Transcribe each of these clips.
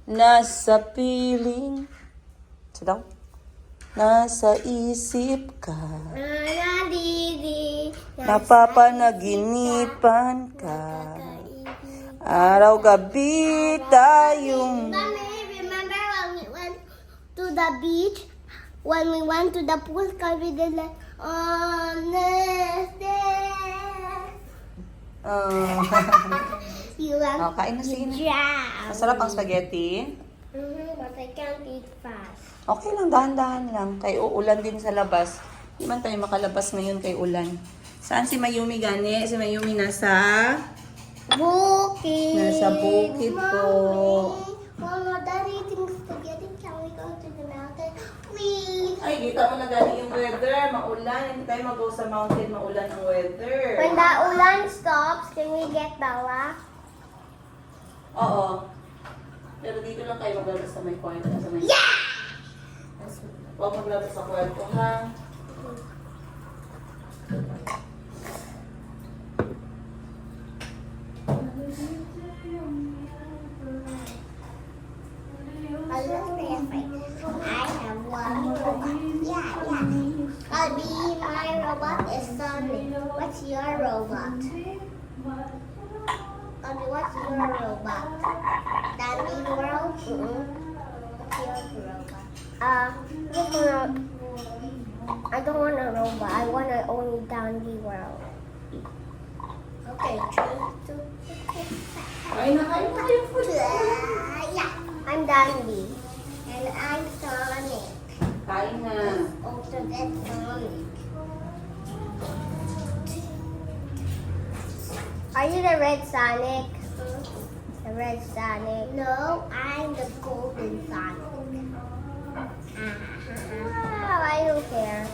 Nasa piling. Sa daw? Nasa isip ka. Napapanaginipan ka. Araw-gabi tayong... Mommy, remember when we went to the beach? When we went to the pool, because we did like, on this day. You Oh, went kain na sige na. yeah. Masarap ang spaghetti. But I can't eat fast. Okay lang, dahan-dahan lang. Kay uulan din sa labas. Hindi man tayo makalabas ngayon kay ulan. Saan si Mayumi gani? Si Mayumi nasa... Bukid. Nasa bukid po. Mama, Daddy eating spaghetti. Can we go to the mountain? Please. Ay, kita mo na gani yung weather. Maulan. Hindi tayo mag-go sa mountain. Maulan ang weather. When the ulan stops, can we get Bella? Oo. Pero dito lang tayo maglabas sa may kwarto. Sa may... Yeah! Huwag maglabas sa kwarto, ha? I have one robot. Yeah. I'll be my robot is Sonic. What's your robot? What's your robot? Dandy World? What's your robot? I don't want a robot. I want to only Dandy World. Okay, 3, 2, Kain na kayo. yeah. I'm Dandy. And I'm Sonic. Kain na. Alternate Sonic. Are you the red Sonic? The red Sonic? No, I'm the golden Sonic. I don't care.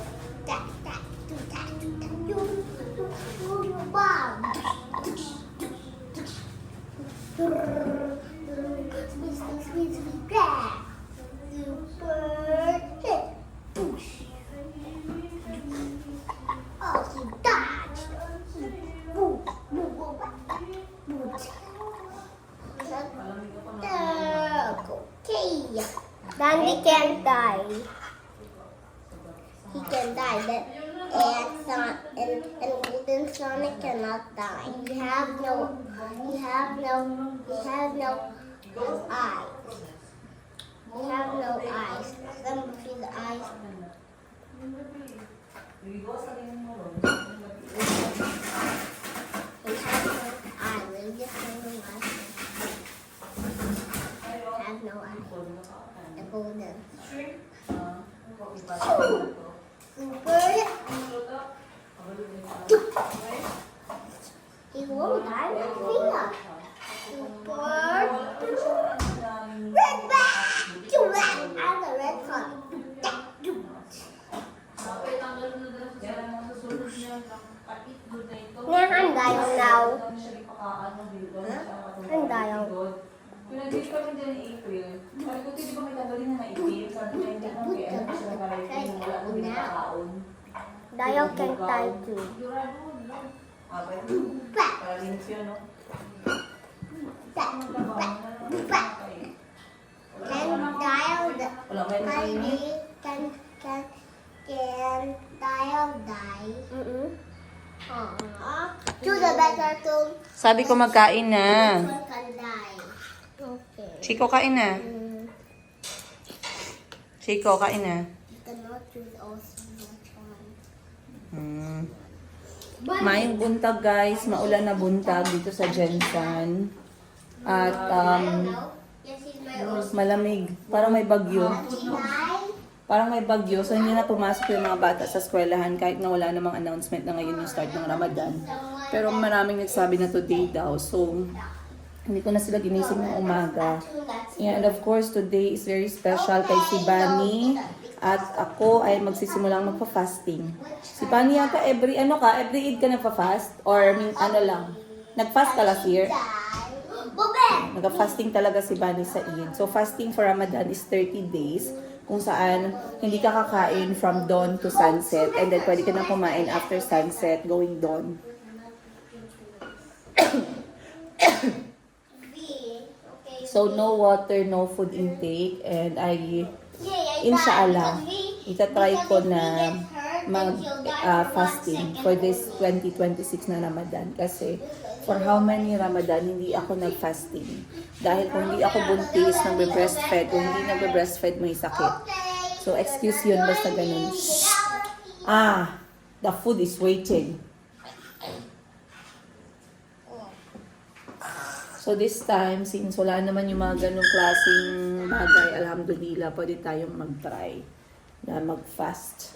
Bomb. Sweet, grab. Super hit. Boosh. Oh, he dodged. Boom, boom, boom, boom. Okay. Dandy can't die. He can die, but and Golden Sonic cannot die. He have no eyes. He have no eyes. Some of his eyes. He has no eye. Will you just have no eye? Have no eye. The golden. Super. He won't die with Fia. Super. Red back. I'm the red one. I'm dying now. I'm dying. Pinag-date kami dyan ni April. Sabi ko, di ba may tanggalin na na-ipil? Sabi ko, hindi mo kaya ano siya nakaray yung wala ko binakaon. Dio can die too. Ah, pwede. Para limpyo, no? Can Dio Wala may nakainin. can Dio die? To the better to Sabi ko magkain na. can die. Okay. Chico, kain na. Chico, kain na. You cannot choose also which Hmm. one. Mayong buntag guys, maulan na buntag dito sa Jensan. At Yes, he's my own. malamig, parang may bagyo. Die. Parang may bagyo, so hindi na pumasok yung mga bata sa eskwelahan kahit na wala namang announcement na ngayon yung start ng Ramadan. Pero maraming nagsabi na today daw, so hindi ko na sila ginising ng umaga. And of course, today is very special kay si Bani. At ako ay magsisimulang magpa-fasting. Si Bani yata every Eid ka nagpa-fast? Or ano lang? Nag-fast ka last year? Nag-fasting talaga si Bani sa Eid. So fasting for Ramadan is 30 days. Kung saan hindi ka kakain from dawn to sunset. And then pwede ka na kumain after sunset going dawn. So, no water, no food intake. And inshallah, itatry ko na fasting for this 2026 na Ramadan. Kasi, for how many Ramadan, hindi ako nag-fasting. Dahil kung hindi ako buntis, nagbe-breastfed. Kung hindi nagbe-breastfed, may sakit. So, excuse yun, basta ganun. The food is waiting. So this time, since wala naman yung mga ganong klaseng bagay, alhamdulillah, pwede tayong mag-try na mag-fast.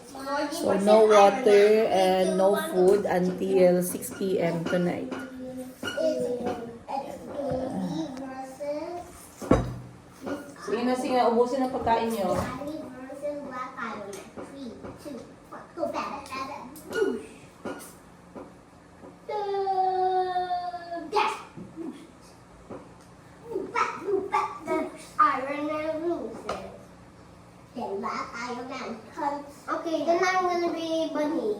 So no water and no food until 6 p.m. tonight. Sige na, ubusin ang pagkain nyo. Okay, then I'm gonna be Bunny.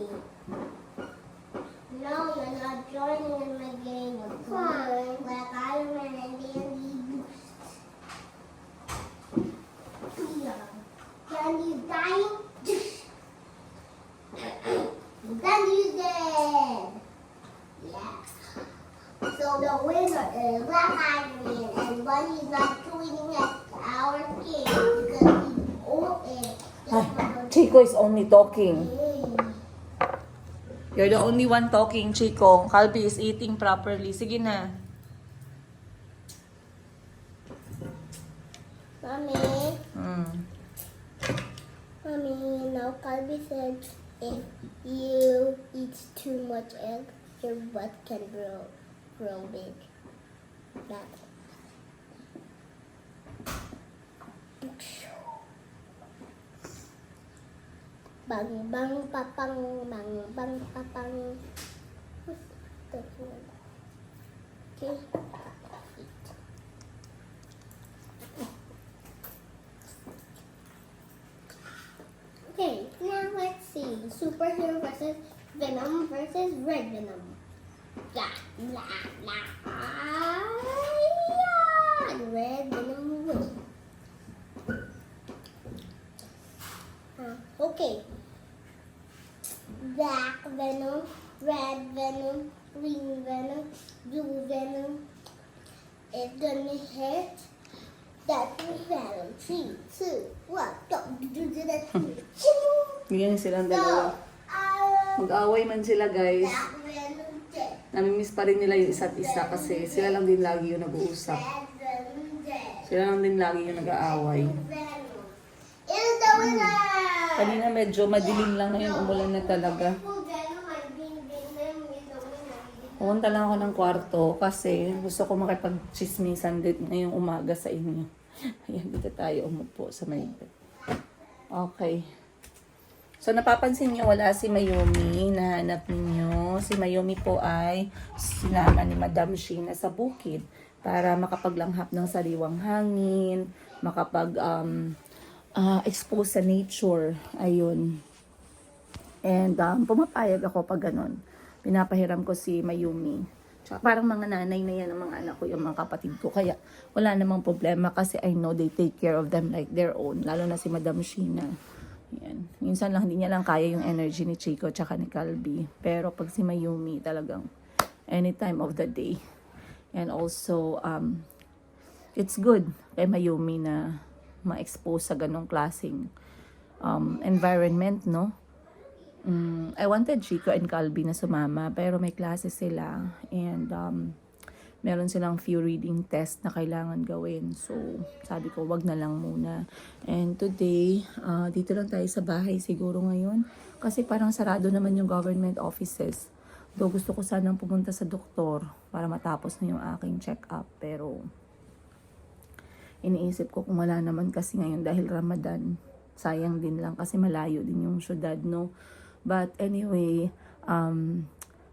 No, you're not joining in my game. Fine. Black Iron Man and Dandy Boost. Dandy's dying. Dandy's dead. Yeah. So the winner is Black Iron Man, and Bunny's not tweeting at our game because he's old and. Chico is only talking. You're the only one talking, Chico. Calby is eating properly. Sige na. Mommy, now Calby said if you eat too much egg, your butt can grow big. That. Bang bang papang bang bang papang. Okay. Okay, now let's see. Superhero versus Venom versus Red Venom. Blah blah blah. Yeah. Red Venom wins. Okay. Black Venom, Red Venom, Green Venom, Blue Venom is gonna hit that Venom. 3, 2, 1, go. Ganyan silang dalawa. Mag-away man sila, guys. Black Venom dead. Namimiss pa rin nila yung isa't isa kasi sila lang din lagi yung nag-uusap. Red Venom dead. Sila lang din lagi yung nag-aaway. Venom is the winner. Kanina medyo madilim lang ngayon, umulan na talaga. Venom and Green Venom is the winner. Pumunta lang ako ng kwarto kasi gusto ko makipag-chismisan din ngayong umaga sa inyo. Ayan, dito tayo umupo sa may bed. Okay. So, napapansin nyo, wala si Mayumi. Nahanap ninyo. Si Mayumi po ay sinama ni Madam Sheena sa bukid para makapaglanghap ng sariwang hangin, expose sa nature. Ayun. And pumapayag ako pag ganun. Pinapahiram ko si Mayumi. Tsaka parang mga nanay na yan ng mga anak ko, yung mga kapatid ko. Kaya wala namang problema kasi I know they take care of them like their own. Lalo na si Madam Sheena. Yan. Minsan lang, hindi niya lang kaya yung energy ni Chico tsaka ni Calby. Pero pag si Mayumi, talagang any time of the day. And also, it's good kay Mayumi na ma-expose sa ganong klaseng environment, no? I wanted Chico and Calby na sumama, pero may klase sila. And meron silang few reading test na kailangan gawin. So, sabi ko, wag na lang muna. And today, dito lang tayo sa bahay siguro ngayon. Kasi parang sarado naman yung government offices. Though gusto ko sanang pumunta sa doktor para matapos na yung aking check-up. Pero, iniisip ko kung wala naman kasi ngayon dahil Ramadan. Sayang din lang kasi malayo din yung syudad, no? But anyway,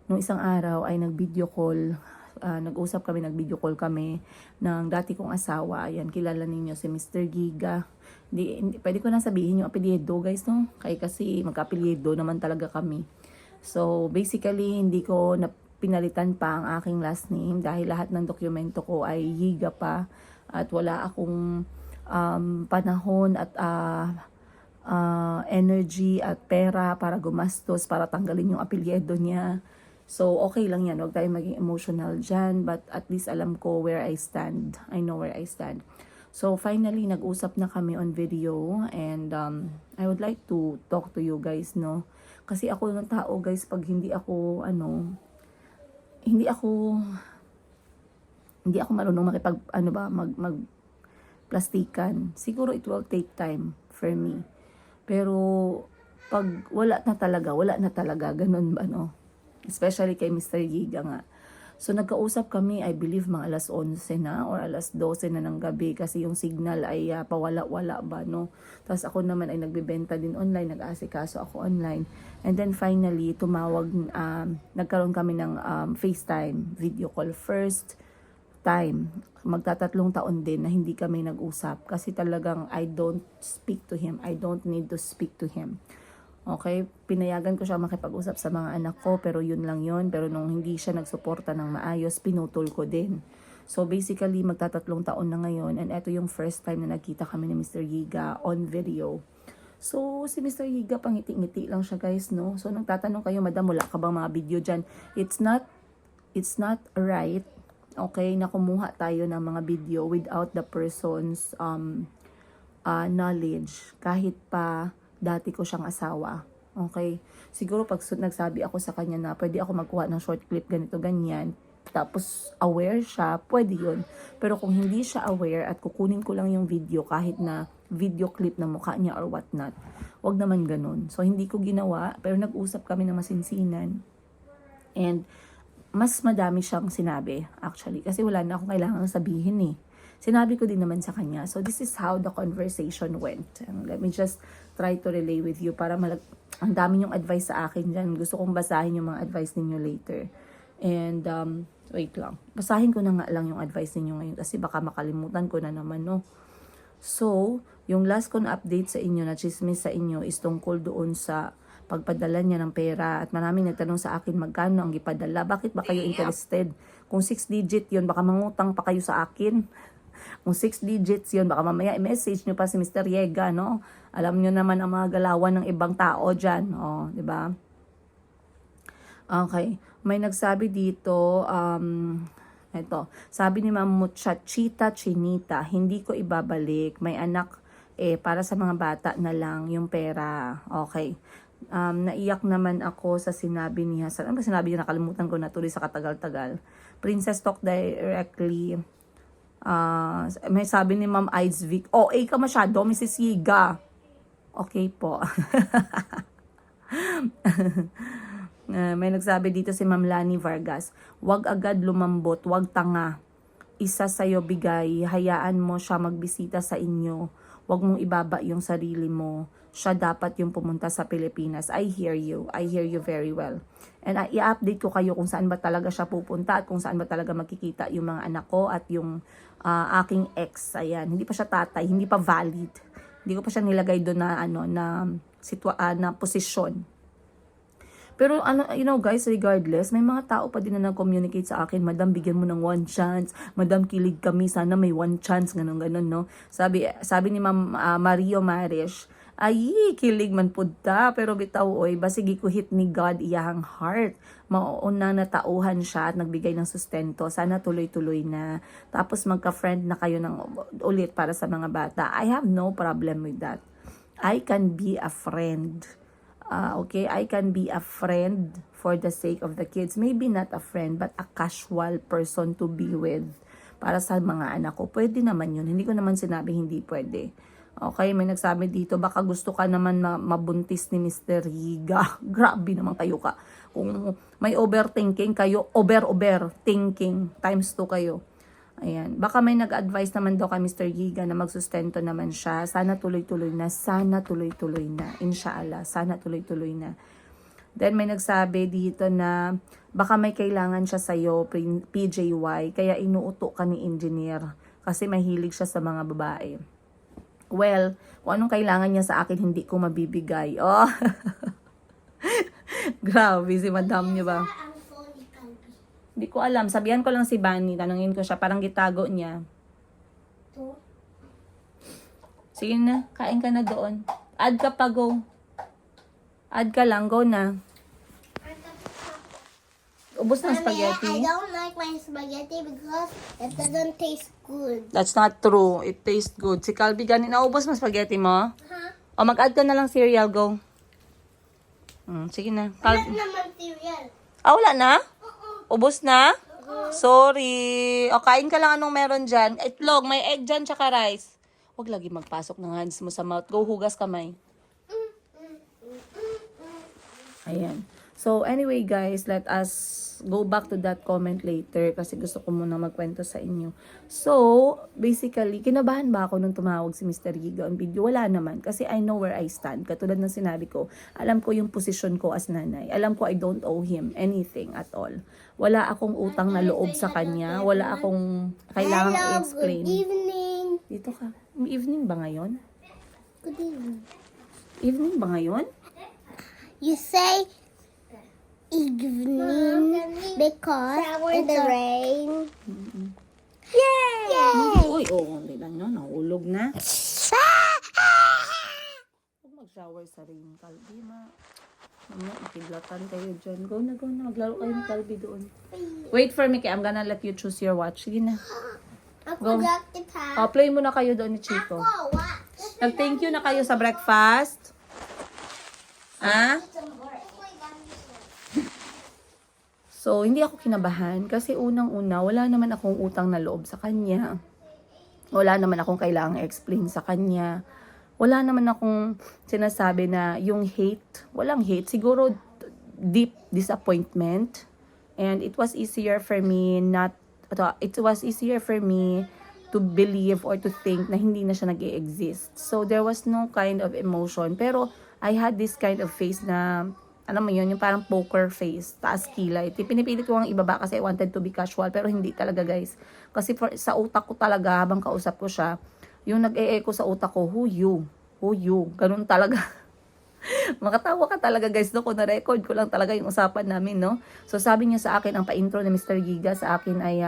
nung isang araw ay nag-video call, nag-video call kami ng dati kong asawa. Ayan, kilala ninyo si Mr. Giga. Pwede ko na sabihin yung apelyido, guys, no? Kasi magka-apelyido naman talaga kami. So, basically, hindi ko pinalitan pa ang aking last name dahil lahat ng dokumento ko ay Giga pa. at wala akong panahon at energy at pera para gumastos, para tanggalin yung apelyido niya. So, okay lang yan. Huwag tayong maging emotional dyan. But at least alam ko where I stand. I know where I stand. So, finally, nag-usap na kami on video. And I would like to talk to you guys, no? Kasi ako ng tao, guys, pag hindi ako marunong mag plastikan. Siguro it will take time for me. Pero, pag wala na talaga. Ganun ba, no? Especially kay Mr. Giga nga. So, nagkausap kami, I believe, mga alas 11 na or alas 12 na ng gabi kasi yung signal ay pawala-wala ba, no? Tapos ako naman ay nagbebenta din online, nag-aasikaso ako online. And then finally, nagkaroon kami ng FaceTime, video call first time. Magtatatlong taon din na hindi kami nag-usap kasi talagang I don't speak to him. I don't need to speak to him. Okay, pinayagan ko siya makipag-usap sa mga anak ko, pero yun lang yun. Pero nung hindi siya nagsuporta ng maayos, pinutol ko din. So basically, magtatatlong taon na ngayon, and ito yung first time na nagkita kami ni Mr. Giga on video. So, si Mr. Giga, pangiti-ngiti lang siya, guys, no? So, nung tatanong kayo, madam, wala ka bang mga video dyan? It's not right, okay, na kumuha tayo ng mga video without the person's knowledge. Kahit pa dati ko siyang asawa. Okay? Siguro pag nagsabi ako sa kanya na pwede ako magkuha ng short clip ganito, ganyan, tapos aware siya, pwede yun. Pero kung hindi siya aware at kukunin ko lang yung video kahit na video clip na mukha niya or whatnot, wag naman ganun. So, hindi ko ginawa, pero nag-usap kami ng masinsinan. And, mas madami siyang sinabi, actually. Kasi wala na akong kailangan sabihin eh. Sinabi ko din naman sa kanya. So, this is how the conversation went. And let me just try to relay with you para ang dami yung advice sa akin dyan. Gusto kong basahin yung mga advice ninyo later. And, wait lang. Basahin ko na nga lang yung advice ninyo ngayon kasi baka makalimutan ko na naman, no? So, yung last ko na update sa inyo, na chismis sa inyo, is tungkol doon sa pagpadala niya ng pera. At maraming nagtanong sa akin, magkano ang ipadala? Bakit ba kayo interested? Kung 6 digit yun, baka mangutang pa kayo sa akin. Kung 6 digits yun, baka mamaya i-message nyo pa si Mr. Yega, no? Alam nyo naman ang mga galawan ng ibang tao dyan. O, di ba? Okay. May nagsabi dito, ito. Sabi ni Ma'am Muchachita Chinita, hindi ko ibabalik. May anak, para sa mga bata na lang yung pera. Okay. Naiyak naman ako sa sinabi ni Hasan. Ano ba sinabi niya? Nakalimutan ko na tuloy sa katagal-tagal. Princess Talk Directly. May sabi ni Ma'am Aidsvic, ka masyado, Mrs. Yiga. Okay po. May nagsabi dito si Ma'am Lani Vargas, wag agad lumambot, wag tanga. Isa sa'yo bigay, hayaan mo siya magbisita sa inyo. Wag mong ibaba yung sarili mo. Siya dapat yung pumunta sa Pilipinas. I hear you very well. And i-update ko kayo kung saan ba talaga siya pupunta at kung saan ba talaga magkikita yung mga anak ko at yung aking ex. Ayan, hindi pa siya tatay, hindi pa valid. Hindi ko pa siya nilagay doon na posisyon. Pero guys, regardless, may mga tao pa din na nag-communicate sa akin, Madam, bigyan mo ng one chance. Madam, kilig kami, sana may one chance, ganun, no? Sabi ni Ma'am Mario Marish, ay, kilig man pudta, pero bitaw, basigi ko hit ni God iyahang heart. Mauna na tauhan siya at nagbigay ng sustento. Sana tuloy-tuloy na. Tapos magka-friend na kayo ulit para sa mga bata. I have no problem with that. I can be a friend. Okay, I can be a friend for the sake of the kids. Maybe not a friend, but a casual person to be with para sa mga anak ko. Pwede naman yun. Hindi ko naman sinabi hindi pwede. Okay, may nagsabi dito, baka gusto ka naman mabuntis ni Mr. Yiga. Grabe naman kayo ka. Kung may overthinking kayo, overthinking times 2 kayo. Ayan. Baka may nag-advise naman daw kay Mr. Giga na magsustento naman siya. Sana tuloy-tuloy na. Sana tuloy-tuloy na. Inshallah. Sana tuloy-tuloy na. Then may nagsabi dito na baka may kailangan siya sa'yo, PJY, kaya inuuto ka ni engineer kasi mahilig siya sa mga babae. Well, kung anong kailangan niya sa akin, hindi ko mabibigay. Oh. Grabe si madam niyo ba? Hindi ko alam. Sabihan ko lang si Bunny. Tanungin ko siya. Parang gitago niya. Sige na, kain ka na doon. Add ka pa, go. Add ka lang, go na. Ubus ng Mommy, I spaghetti. don't like my spaghetti because it doesn't taste good. That's not true. It tastes good. Si Calvi, ganin. Naubos mo spaghetti mo? Huh? O, mag-add ka na lang cereal, go. Sige na. Wala naman cereal. Wala na? Ubos na? Sorry. O, kain ka lang anong meron dyan. Itlog, may egg dyan, tsaka rice. Huwag lagi magpasok ng hands mo sa mouth. Go, hugas kamay. Ayan. So, anyway guys, let us go back to that comment later kasi gusto ko muna magkwento sa inyo. So, basically, kinabahan ba ako nung tumawag si Mr. Giga on video? Wala naman kasi I know where I stand. Katulad ng sinabi ko, alam ko yung position ko as nanay. Alam ko I don't owe him anything at all. Wala akong utang na loob sa kanya. Wala akong kailangan Hello, i-explain. good evening. Dito ka. Evening ba ngayon? Good evening. Evening ba ngayon? You say evening because it's rain. Yay! Uy, hindi lang no. Nahulog na. Huwag mag-shower sa rain, Calvi, ma. Mamaya, ikiblatan kayo dyan. Go na. Maglaro kayo ng Calvi doon. Wait for me, kaya I'm gonna let you choose your watch. Sige na. Ako Go. jacket ha. Play muna kayo doon ni Chico. Oh, what? Nag-thank you na kayo sa breakfast. Ah? So, hindi ako kinabahan kasi unang-una, wala naman akong utang na loob sa kanya. Wala naman akong kailangang explain sa kanya. Wala naman akong sinasabi na yung hate, walang hate. Siguro deep disappointment. And it was easier for me to believe or to think na hindi na siya nag-e-exist. So, there was no kind of emotion. Pero, I had this kind of face na alam mo yun, yung parang poker face, taas kilay. Pinipilit ko ang ibaba kasi I wanted to be casual, pero hindi talaga guys. Kasi sa utak ko talaga, habang kausap ko siya, yung nag-e-echo sa utak ko, who you, ganun talaga. Makatawa ka talaga guys, no? Kung na-record ko lang talaga yung usapan namin, no? So sabi niya sa akin, ang pa-intro ni Mr. Giga sa akin ay,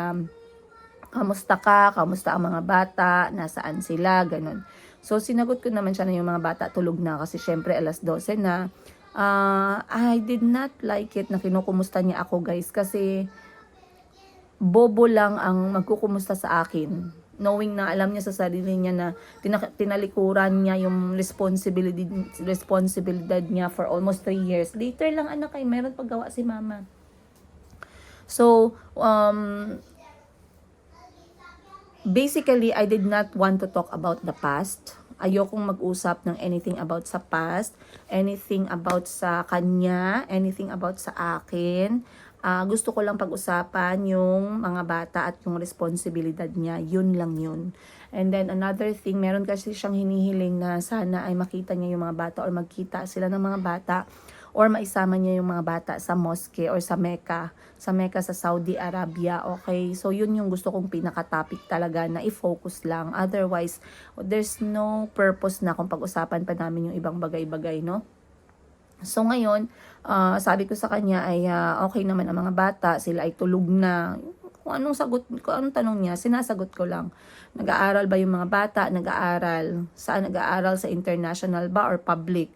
kamusta ka? Kamusta ang mga bata? Nasaan sila? Ganun. So sinagot ko naman siya na yung mga bata tulog na kasi syempre alas 12 na. I did not like it na kinukumusta niya ako guys kasi bobo lang ang magkukumusta sa akin, knowing na alam niya sa sarili niya na tinalikuran niya yung responsibilidad niya for almost 3 years. Later lang anak ay meron paggawa si mama. So basically I did not want to talk about the past. Ayokong mag-usap ng anything about sa past, anything about sa kanya, anything about sa akin. Gusto ko lang pag-usapan yung mga bata at yung responsibilidad niya. Yun lang yun. And then another thing, meron kasi siyang hinihiling na sana ay makita niya yung mga bata or magkita sila ng mga bata or maisama niya yung mga bata sa mosque or sa Mecca sa Saudi Arabia. Okay, so yun yung gusto kong pinaka-topic talaga na i-focus lang. Otherwise, there's no purpose na kung pag-usapan pa namin yung ibang bagay-bagay, no? So ngayon, sabi ko sa kanya ay okay naman ang mga bata, sila ay tulog na. Kung anong tanong niya, sinasagot ko lang. Nag-aaral ba yung mga bata? Nag-aaral. Saan nag-aaral? Sa international ba or public?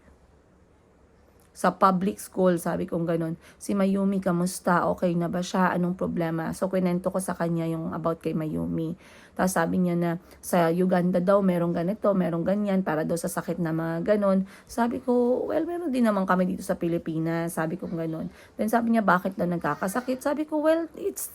Sa public school, sabi kong ganun. Si Mayumi, kamusta? Okay na ba siya? Anong problema? So, kwento ko sa kanya yung about kay Mayumi. Tapos sabi niya na sa Uganda daw, merong ganito, merong ganyan, para daw sa sakit na mga ganun. Sabi ko, well, meron din naman kami dito sa Pilipinas. Sabi ko ganun. Then sabi niya, bakit daw nagkakasakit? Sabi ko, well, it's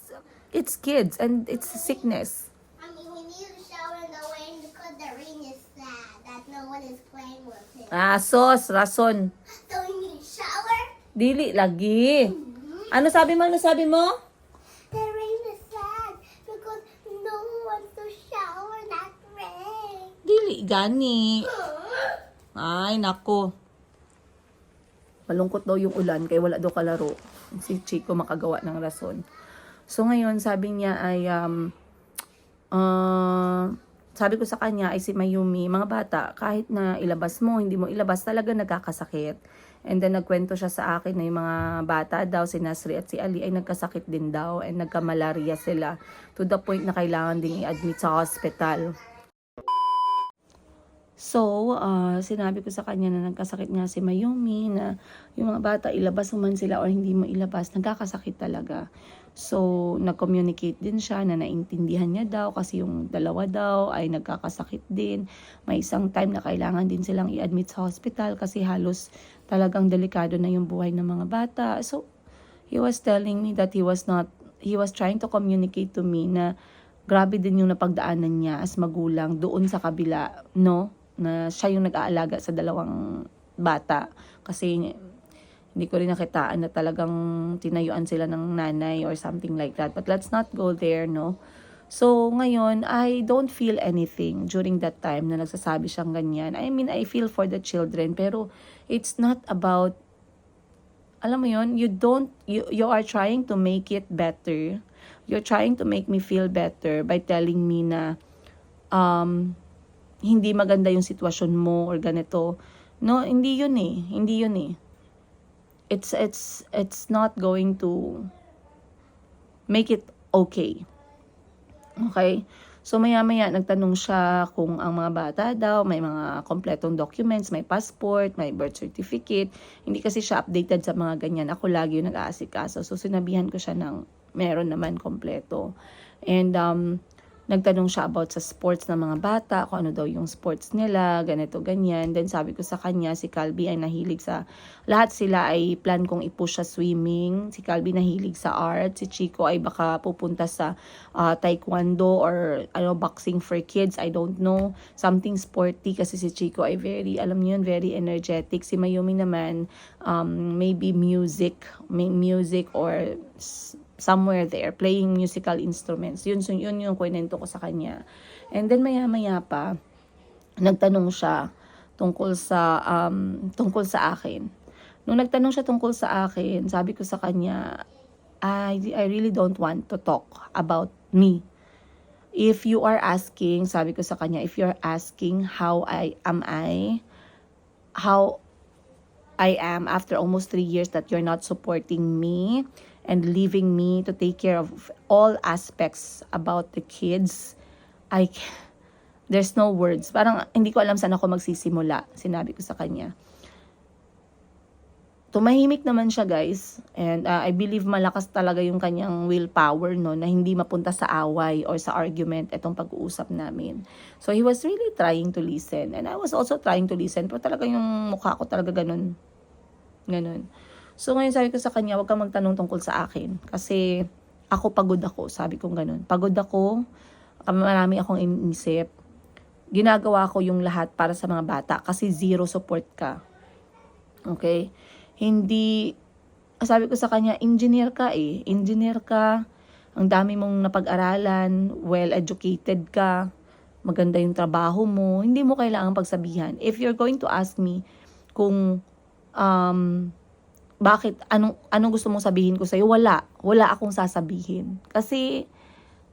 kids and it's sickness. I mean, we need to shower in the rain because the rain is sad that no one is playing with it. Rason. So we need to shower. Dili, lagi. Ano sabi mo? The rain is sad because no one wants to shower that rain. Dili, gani. Ay, nako. Malungkot daw yung ulan, kaya wala daw kalaro. Si Chico makagawa ng rason. So ngayon, sabi niya ay, sabi ko sa kanya ay si Mayumi, mga bata, kahit na ilabas mo, hindi mo ilabas, talaga nagkakasakit. And then nagkwento siya sa akin na yung mga bata daw, si Nasri at si Ali, ay nagkasakit din daw and nagkamalaria sila to the point na kailangan ding i-admit sa hospital. So, sinabi ko sa kanya na nagkasakit nga si Mayumi, na yung mga bata, ilabas mo man sila or hindi mo ilabas, nagkakasakit talaga. So, nag-communicate din siya na naintindihan niya daw kasi yung dalawa daw ay nagkakasakit din. May isang time na kailangan din silang i-admit sa hospital kasi halos talagang delikado na yung buhay ng mga bata. So, he was telling me that he was trying to communicate to me na grabe din yung napagdaanan niya as magulang doon sa kabila, no? Na siya yung nag-aalaga sa dalawang bata. Kasi hindi ko rin nakitaan na talagang tinayuan sila ng nanay or something like that. But let's not go there, no? So, ngayon, I don't feel anything during that time na nagsasabi siyang ganyan. I mean, I feel for the children, pero it's not about, alam mo yon, you are trying to make it better. You're trying to make me feel better by telling me na, hindi maganda yung sitwasyon mo or ganito. No, hindi yun eh. Hindi yun eh. It's not going to make it okay. Okay? So, maya-maya, nagtanong siya kung ang mga bata daw, may mga kompletong documents, may passport, may birth certificate. Hindi kasi siya updated sa mga ganyan. Ako lagi yung nag-aasikaso. So, sinabihan ko siya ng meron naman kompleto. And, nagtanong siya about sa sports ng mga bata, kung ano daw yung sports nila, ganito, ganyan. Then sabi ko sa kanya, si Calby ay nahilig sa, lahat sila ay plan kong i-push sa swimming. Si Calby nahilig sa art, si Chico ay baka pupunta sa taekwondo or boxing for kids, I don't know. Something sporty kasi si Chico ay very, alam niyo yun, very energetic. Si Mayumi naman, maybe music or somewhere there, playing musical instruments. Yun yung kwento ko sa kanya. And then maya-maya pa, nagtanong siya tungkol sa akin. Nung nagtanong siya tungkol sa akin, sabi ko sa kanya, I really don't want to talk about me. If you are asking, sabi ko sa kanya, if you're asking how I am after almost 3 years that you're not supporting me and leaving me to take care of all aspects about the kids, there's no words. Parang hindi ko alam saan ako magsisimula, sinabi ko sa kanya. Tumahimik naman siya, guys. And I believe malakas talaga yung kanyang willpower, no, na hindi mapunta sa away or sa argument itong pag-uusap namin. So he was really trying to listen. And I was also trying to listen. Pero talaga yung mukha ko talaga ganun. So ngayon sabi ko sa kanya, huwag kang magtanong tungkol sa akin. Kasi ako pagod ako, sabi kong ganun. Pagod ako, marami akong iniisip. Ginagawa ko yung lahat para sa mga bata kasi zero support ka. Okay? Hindi, sabi ko sa kanya, engineer ka. Ang dami mong napag-aralan, well-educated ka, maganda yung trabaho mo, hindi mo kailangang pagsabihan. If you're going to ask me kung bakit, anong gusto mong sabihin ko sa'yo, wala akong sasabihin. Kasi,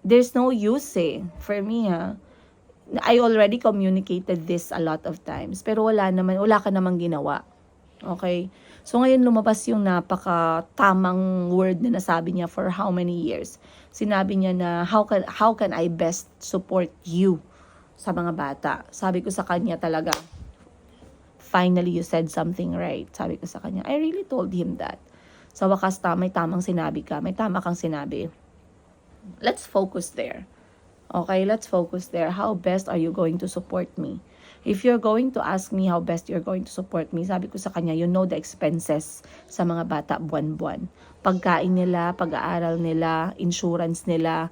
there's no use for me I already communicated this a lot of times, pero wala ka namang ginawa. Okay? So, ngayon lumabas yung napaka-tamang word na nasabi niya for how many years. Sinabi niya na, how can I best support you sa mga bata? Sabi ko sa kanya talaga, finally you said something right. Sabi ko sa kanya, I really told him that. Sa wakas, may tamang sinabi ka. May tama kang sinabi. Let's focus there. Okay, let's focus there. How best are you going to support me? If you're going to ask me how best you're going to support me, sabi ko sa kanya, you know the expenses sa mga bata buwan-buwan. Pagkain nila, pag-aaral nila, insurance nila,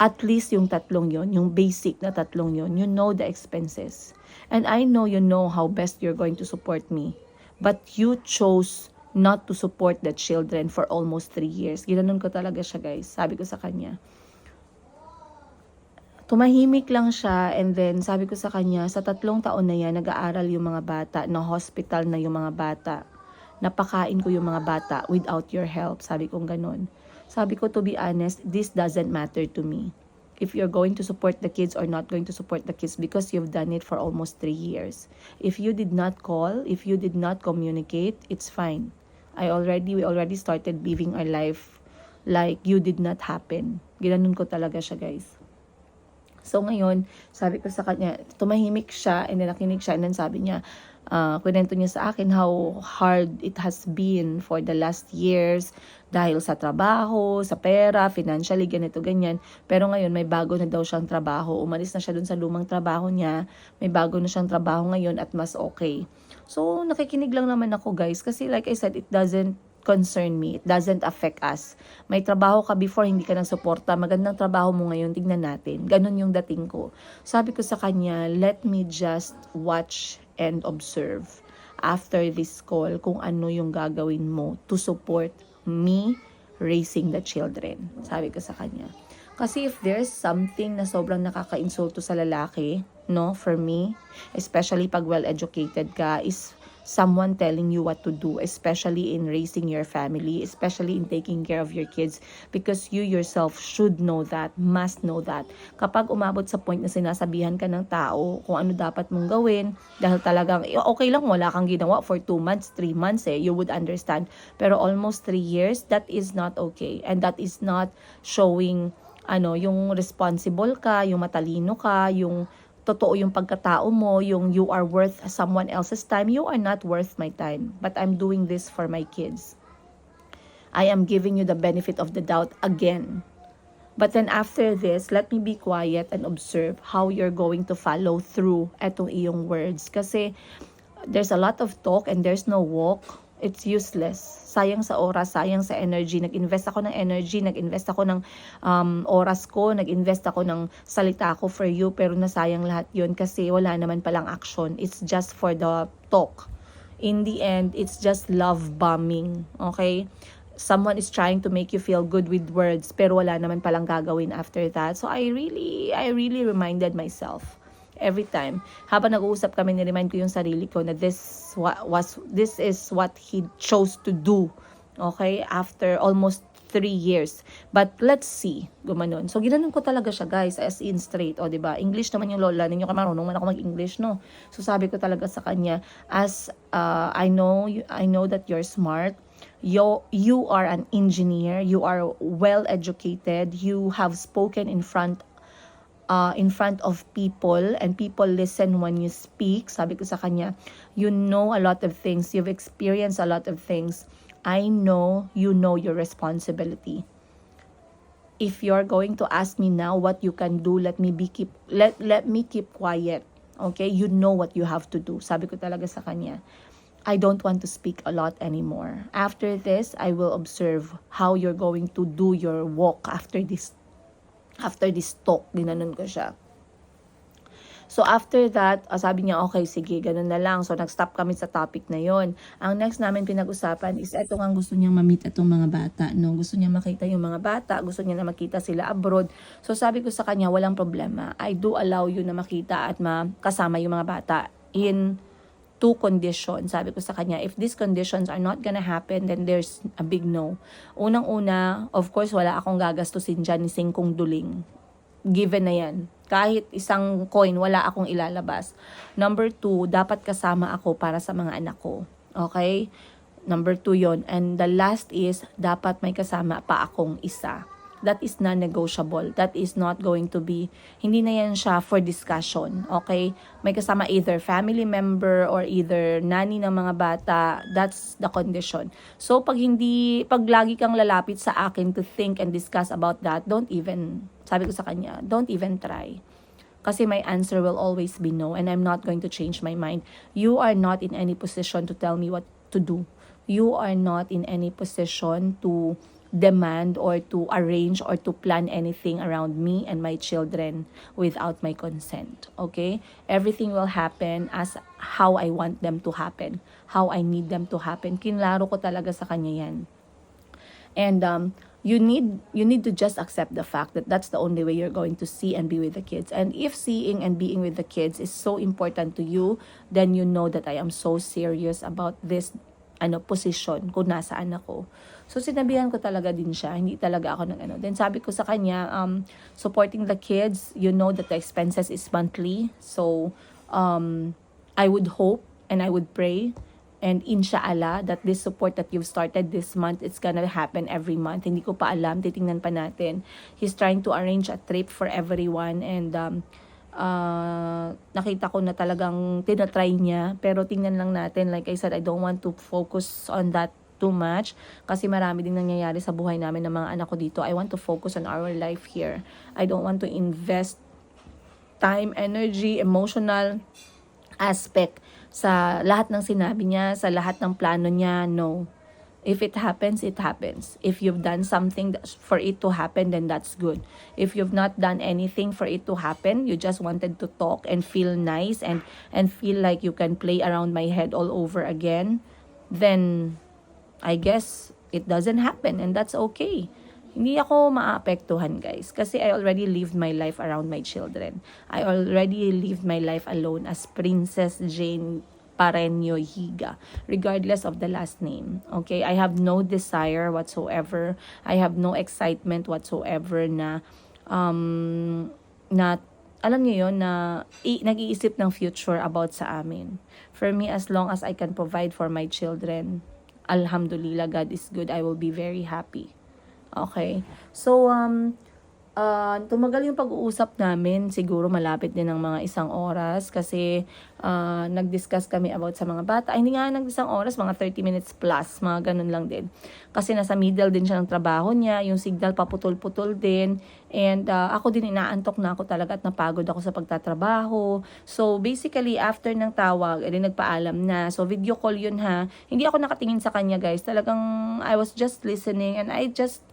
at least yung tatlong yon, yung basic na tatlong yon, you know the expenses. And I know you know how best you're going to support me. But you chose not to support the children for almost 3 years. Ginanon ko talaga siya, guys. Sabi ko sa kanya. Tumahimik lang siya, and then sabi ko sa kanya, sa 3 taon na yan, nag-aaral yung mga bata, na hospital na yung mga bata, napakain ko yung mga bata without your help. Sabi kong ganun. Sabi ko, to be honest, this doesn't matter to me. If you're going to support the kids or not going to support the kids because you've done it for almost 3 years. If you did not call, if you did not communicate, it's fine. We already started living our life like you did not happen. Ginanon ko talaga siya, guys. So ngayon, sabi ko sa kanya, tumahimik siya, and then nakinig siya, and then sabi niya, kwento niya sa akin how hard it has been for the last years dahil sa trabaho, sa pera, financially, ganito, ganyan. Pero ngayon, may bago na daw siyang trabaho. Umalis na siya dun sa lumang trabaho niya. May bago na siyang trabaho ngayon at mas okay. So, nakikinig lang naman ako, guys. Kasi like I said, it doesn't concern me. It doesn't affect us. May trabaho ka before, hindi ka nang suporta. Magandang trabaho mo ngayon, tignan natin. Ganon yung dating ko. Sabi ko sa kanya, let me just watch and observe after this call kung ano yung gagawin mo to support me raising the children. Sabi ko sa kanya. Kasi if there's something na sobrang nakaka-insulto sa lalaki, no, for me, especially pag well-educated ka, is someone telling you what to do, especially in raising your family, especially in taking care of your kids, because you yourself should know that, must know that. Kapag umabot sa point na sinasabihan ka ng tao kung ano dapat mong gawin, dahil talagang, okay lang, wala kang ginawa for 2 months, 3 months, you would understand. Pero almost 3 years, that is not okay. And that is not showing, yung responsible ka, yung matalino ka, yung totoo yung pagkatao mo, yung you are worth someone else's time. You are not worth my time, but I'm doing this for my kids. I am giving you the benefit of the doubt again. But then after this, let me be quiet and observe how you're going to follow through etong iyong words. Kasi there's a lot of talk and there's no walk. It's useless. Sayang sa oras, sayang sa energy. Nag-invest ako ng energy, nag-invest ako ng oras ko, nag-invest ako ng salita ko for you, pero nasayang lahat yun kasi wala naman palang action. It's just for the talk. In the end, it's just love bombing. Okay? Someone is trying to make you feel good with words, pero wala naman palang gagawin after that. So I really reminded myself every time. Habang nag-uusap kami, ni-remind ko yung sarili ko na this is what he chose to do. Okay? After almost 3 years. But let's see. Gumanon. So, ginanon ko talaga siya, guys, as in straight. O, diba? English naman yung lola ninyo. Marunong man ako mag-English, no? So, sabi ko talaga sa kanya, as I know that you're smart. You are an engineer. You are well-educated. You have spoken in front of people, and people listen when you speak. Sabi ko sa kanya, you know a lot of things, you've experienced a lot of things. I know you know your responsibility. If you're going to ask me now what you can do, let me keep quiet. Okay? You know what you have to do. Sabi ko talaga sa kanya, I don't want to speak a lot anymore. After this, I will observe how you're going to do your walk after this talk. Ginanon ko siya. So, after that, sabi niya, okay, sige, ganun na lang. So, nag-stop kami sa topic na yon. Ang next namin pinag-usapan is eto nga gusto niyang ma-meet itong mga bata. No? Gusto niya makita yung mga bata. Gusto niya na makita sila abroad. So, sabi ko sa kanya, walang problema. I do allow you na makita at makasama yung mga bata in 2 conditions. Sabi ko sa kanya, if these conditions are not gonna happen, then there's a big no. Unang-una, of course, wala akong gagastusin dyan ni singkong duling. Given na yan. Kahit isang coin, wala akong ilalabas. Number 2, dapat kasama ako para sa mga anak ko. Okay? Number 2 yon. And the last is, dapat may kasama pa akong isa. That is non-negotiable. That is not going to be, hindi na yan siya for discussion. Okay? May kasama either family member or either nanny ng mga bata. That's the condition. So, pag lagi kang lalapit sa akin to think and discuss about that, sabi ko sa kanya, don't even try. Kasi my answer will always be no, and I'm not going to change my mind. You are not in any position to tell me what to do. You are not in any position to demand or to arrange or to plan anything around me and my children without my consent. Okay? Everything will happen as how I want them to happen. How I need them to happen. Kinlaro ko talaga sa kanya yan. And you need to just accept the fact that that's the only way you're going to see and be with the kids. And if seeing and being with the kids is so important to you, then you know that I am so serious about this position kung nasaan ako. So, sinabihan ko talaga din siya. Hindi talaga ako Then, sabi ko sa kanya, supporting the kids, you know that the expenses is monthly. So, I would hope and I would pray And inshallah, that this support that you've started this month, it's gonna happen every month. Hindi ko pa alam, titingnan pa natin. He's trying to arrange a trip for everyone, and nakita ko na talagang tinatry niya. Pero tingnan lang natin, like I said, I don't want to focus on that too much kasi marami ding nangyayari sa buhay namin ng mga anak ko dito. I want to focus on our life here. I don't want to invest time, energy, emotional aspect sa lahat ng sinabi niya, sa lahat ng plano niya. No. If it happens, it happens. If you've done something for it to happen, then that's good. If you've not done anything for it to happen, you just wanted to talk and feel nice and feel like you can play around my head all over again, then I guess it doesn't happen, and that's okay. Hindi ako maapektuhan, guys, kasi I already lived my life around my children. I already lived my life alone as Princess Jane Pareño Higa, regardless of the last name. Okay? I have no desire whatsoever. I have no excitement whatsoever na alam niyo yun, na nag-iisip ng future about sa amin. For me, as long as I can provide for my children, alhamdulillah, God is good. I will be very happy. Okay. So, tumagal yung pag-uusap namin. Siguro malapit din ng mga 1 oras kasi nag-discuss kami about sa mga bata. Ay, hindi nga nag-1 oras, mga 30 minutes plus, mga ganun lang din. Kasi nasa middle din siya ng trabaho niya, yung signal paputol-putol din. And ako din, inaantok na ako talaga at napagod ako sa pagtatrabaho. So, basically, after ng tawag, nagpaalam na. So, video call yun ha. Hindi ako nakatingin sa kanya, guys. Talagang I was just listening and I just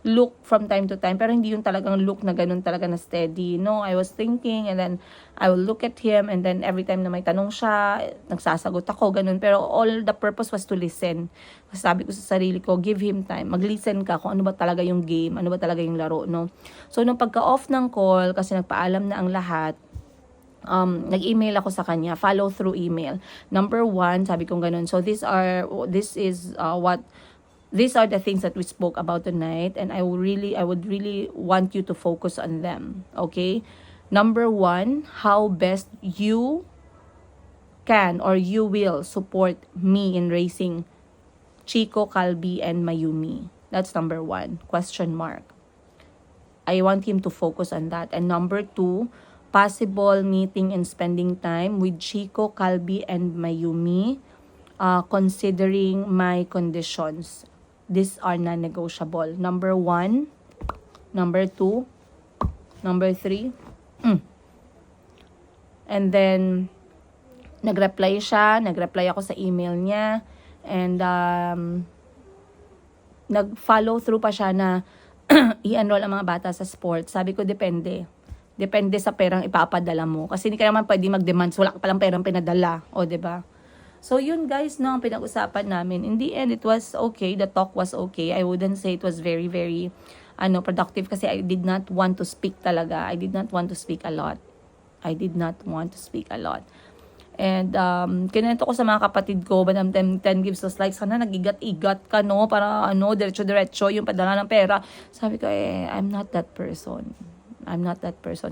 look from time to time, pero hindi yung talagang look na ganun talaga na steady. No, I was thinking and then I will look at him and then every time na may tanong siya, nagsasagot ako, ganun. Pero all the purpose was to listen. Kasi sabi ko sa sarili ko, give him time. Mag-listen ka kung ano ba talaga yung game, ano ba talaga yung laro, no? So, nung pagka-off ng call, kasi nagpaalam na ang lahat, nag-email ako sa kanya, follow through email. Number 1, sabi kong ganun. So, these are the things that we spoke about tonight, and I would really want you to focus on them. Okay? Number 1, how best you can or you will support me in raising Chico, Calbi, and Mayumi. That's number 1. Question mark. I want him to focus on that. And number 2, possible meeting and spending time with Chico, Calbi, and Mayumi, considering my conditions. These are non-negotiable. Number 1, number 2, number 3. And then, nag-reply ako sa email niya, and nag-follow through pa siya na i-enroll ang mga bata sa sports. Sabi ko, depende. Depende sa perang ipapadala mo. Kasi hindi ka naman pwede mag-demand, wala ka palang perang pinadala. O, diba? So, yun guys, no, ang pinag-usapan namin. In the end, it was okay. The talk was okay. I wouldn't say it was very, very productive kasi I did not want to speak talaga. I did not want to speak a lot. And, kinento ko sa mga kapatid ko, Madam 10 gives us like, sana nag-igat-igat ka, no? Para, diretso-diretso yung padala ng pera. Sabi ko, I'm not that person.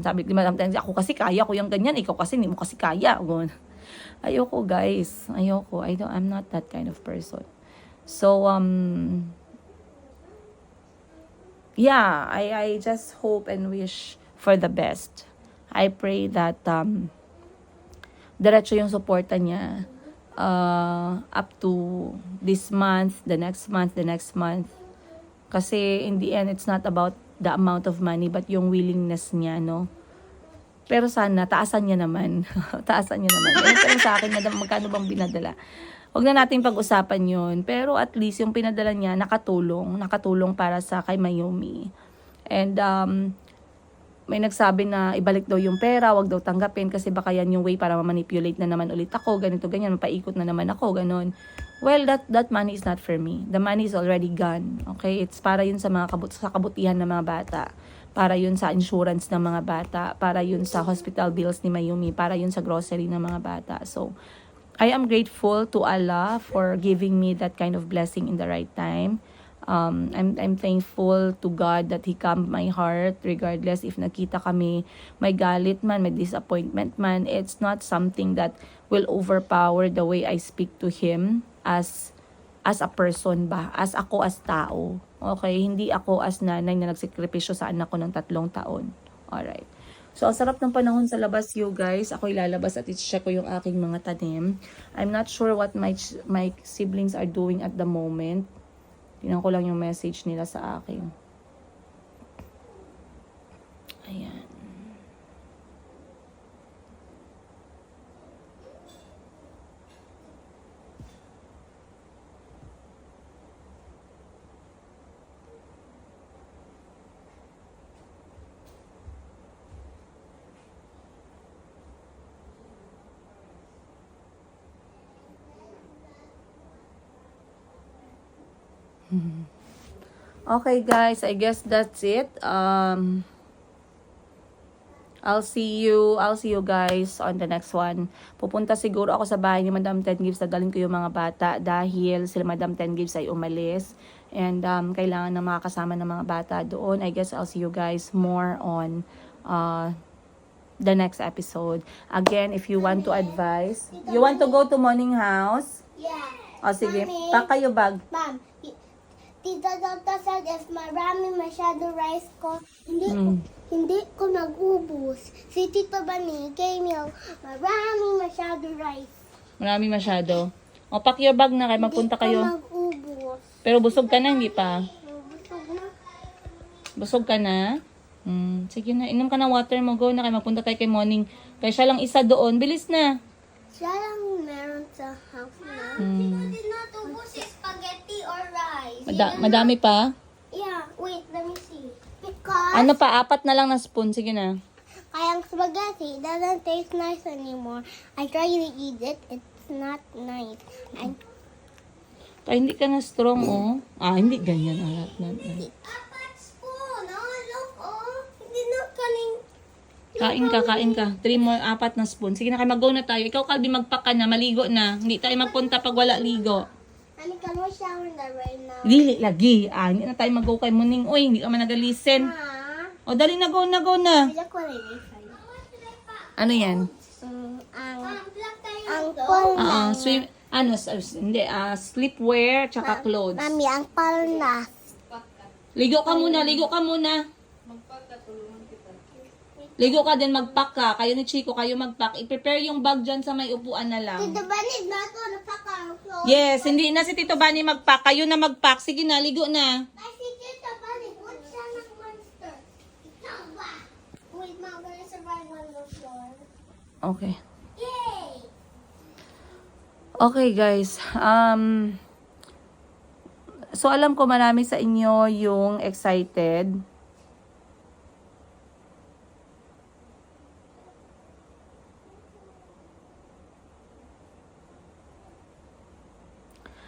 Sabi ko, Madam 10, ako kasi kaya ko yung ganyan. Ikaw kasi, hindi mo kasi kaya. Ayoko, guys. I'm not that kind of person. So, yeah, I just hope and wish for the best. I pray that diretso yung suporta niya up to this month, the next month. Kasi in the end, it's not about the amount of money, but yung willingness niya, no? Pero sana, taasan niya naman. Pero sa akin, madam, magkano bang binadala? Huwag na natin pag-usapan yun. Pero at least yung pinadala niya, nakatulong para sa kay Mayumi. And may nagsabi na ibalik daw yung pera, wag daw tanggapin kasi baka yan yung way para ma-manipulate na naman ulit ako, ganito, ganyan, mapaikot na naman ako, ganon. Well, that money is not for me. The money is already gone. Okay? It's para yun sa mga kabutihan ng mga bata. Para yun sa insurance ng mga bata, para yun sa hospital bills ni Mayumi, para yun sa grocery ng mga bata. So, I am grateful to Allah for giving me that kind of blessing in the right time. I'm thankful to God that He calmed my heart regardless if nakita kami may galit man, may disappointment man. It's not something that will overpower the way I speak to Him as a person ba, as ako as tao. Okay, hindi ako as nanay na nagsekripisyo sa anak ko ng 3 taon. Alright. So, ang sarap ng panahon sa labas, you guys. Ako ilalabas at i-check ko yung aking mga tanim. I'm not sure what my siblings are doing at the moment. Tingnan ko lang yung message nila sa akin. Ayan. Okay guys, I guess that's it. I'll see you guys on the next one. Pupunta siguro ako sa bahay ni Madam 10 Gibbs, dadalhin ko yung mga bata dahil sila Madam 10 Gibbs ay umalis. And kailangan na makakasama ng mga bata doon. I guess I'll see you guys more on the next episode. Again, if you want to advise, you want to go to morning house? Yeah. O sige, Mommy. pack kayo bag. Ma'am, Tita Dota said if marami masyado rice ko, hindi ko nag-ubos. Si Tito Bani gave me marami masyado rice. Marami masyado. O, pack your bag na kayo, magpunta kayo. Hindi ko nag-ubos. Pero busog ka na, hindi pa? Busog na. Busog ka na? Sige na, inom ka na water mo. Go na kayo, magpunta tayo kay morning. Kaya siya lang isa doon. Bilis na. Siya lang meron sa house na. Did not ubos si spaghetti or rice. Madami pa? Yeah, wait, let me see. Because Ano pa? 4 na lang na spoon. Sige na. kayang spaghetti doesn't taste nice anymore. I try to eat it. It's not nice. And Ay, hindi ka na strong, oh. Hindi ganyan. apat spoon. Oh, look, oh. Hindi na kaling... Kain ka. 3 more, 4 na spoon. Sige na kayo, mag-go na tayo. Ikaw, Calvin, magpack ka na. Maligo na. Hindi tayo magpunta pag wala ligo. Honey, can we shower na right now? Dili, lagi. Hindi na tayo mag-go kay morning. Uy, hindi ka man nag-listen. O, dali na, go na. Bila ko rin Ano yan? ang pal na. Sleepwear, tsaka clothes. Mami, ang pal na. Ligo ka muna. Ligo ka din, mag-pack ka. Kayo ni Chico, kayo mag-pack. I-prepare yung bag dyan sa may upuan na lang. Tito Banid, na ito, napakang clothes. Yes, hindi na si Tito Bani mag-pack. Kayo na mag-pack. Sige na, ligo na. Ay, si Tito Banid, what's siya ng monster? Ikaw ba? Wait, ma, gonna survive on the floor. Okay. Yay! Okay, guys. So, alam ko marami sa inyo yung excited.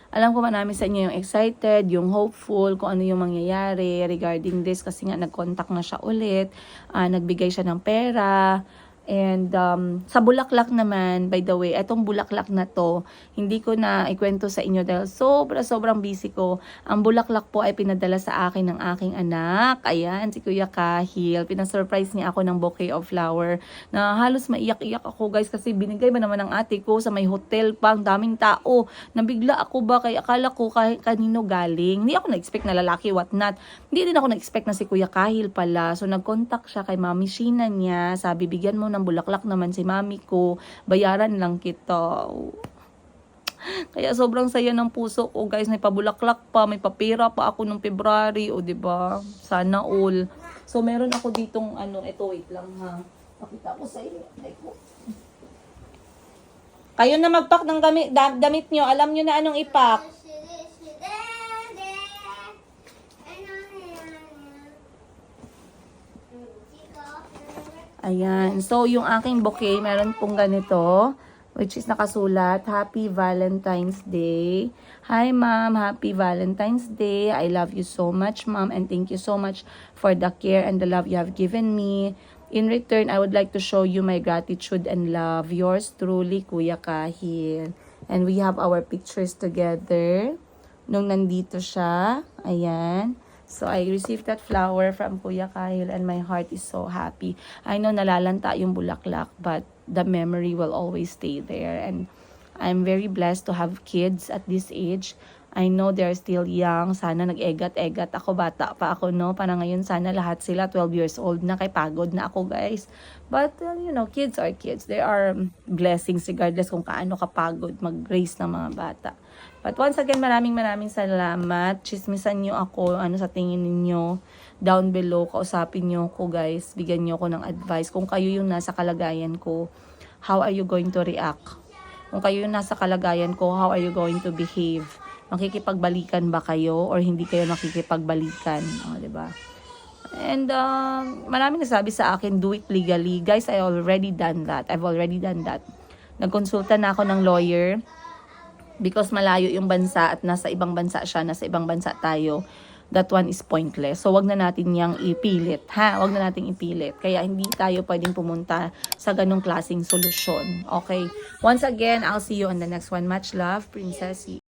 Alam ko marami sa inyo yung excited, yung hopeful, kung ano yung mangyayari regarding this kasi nga nag-contact na siya ulit, nagbigay siya ng pera. And sa Bulaklak naman, by the way, etong Bulaklak na to, hindi ko na ikwento sa inyo dahil sobrang busy ko. Ang Bulaklak po ay pinadala sa akin ng aking anak. Ayan, si Kuya Kahil. Pinasurprise niya ako ng bouquet of flower na halos maiyak-iyak ako guys kasi binigay ba naman ng ate ko sa may hotel pa, ang daming tao. Nabigla ako ba kaya akala ko kanino galing. Hindi ako na-expect na lalaki, what not. Hindi din ako na-expect na si Kuya Kahil pala. So nag-contact siya kay Mami Sheena niya. Sabi, bigyan mo ng bulaklak naman si mami ko, bayaran lang kita. Kaya sobrang saya ng puso ko guys, may pabulaklak pa, may papera pa ako nung February, o diba? Sana all. So meron ako ditong ito, wait lang ha. Pakita ko sa inyo. Kayo na mag-pack ng damit nyo, alam nyo na anong i-pack. Ayan. So, yung aking bouquet, meron pong ganito, which is nakasulat, Happy Valentine's Day. Hi, Ma'am. Happy Valentine's Day. I love you so much, Ma'am, and thank you so much for the care and the love you have given me. In return, I would like to show you my gratitude and love. Yours truly, Kuya Kahil. And we have our pictures together. nung nandito siya. Ayan. So, I received that flower from Kuya Kyle and my heart is so happy. I know nalalanta yung bulaklak, but the memory will always stay there. And I'm very blessed to have kids at this age. I know they're still young. Sana nag-egat-egat. Ako bata pa ako, no? Para ngayon sana lahat sila 12 years old na. Kay pagod na ako, guys. But, kids are kids. They are blessings regardless kung kaano kapagod mag-raise ng mga bata. But once again, maraming salamat. Chismisan nyo ako. Ano sa tingin ninyo? Down below, kausapin nyo ko, guys. Bigyan nyo ko ng advice. Kung kayo yung nasa kalagayan ko, how are you going to react? Kung kayo yung nasa kalagayan ko, how are you going to behave? Makikipagbalikan ba kayo or hindi kayo makikipagbalikan? Diba? And maraming nasabi sa akin, do it legally. Guys, I already done that. I've already done that. Nagkonsulta na ako ng lawyer because malayo yung bansa at nasa ibang bansa siya, nasa ibang bansa tayo. That one is pointless. So, wag na natin yang ipilit, ha? Wag na natin ipilit. Kaya hindi tayo pwedeng pumunta sa ganong klaseng solusyon. Okay? Once again, I'll see you on the next one. Much love, Princessy.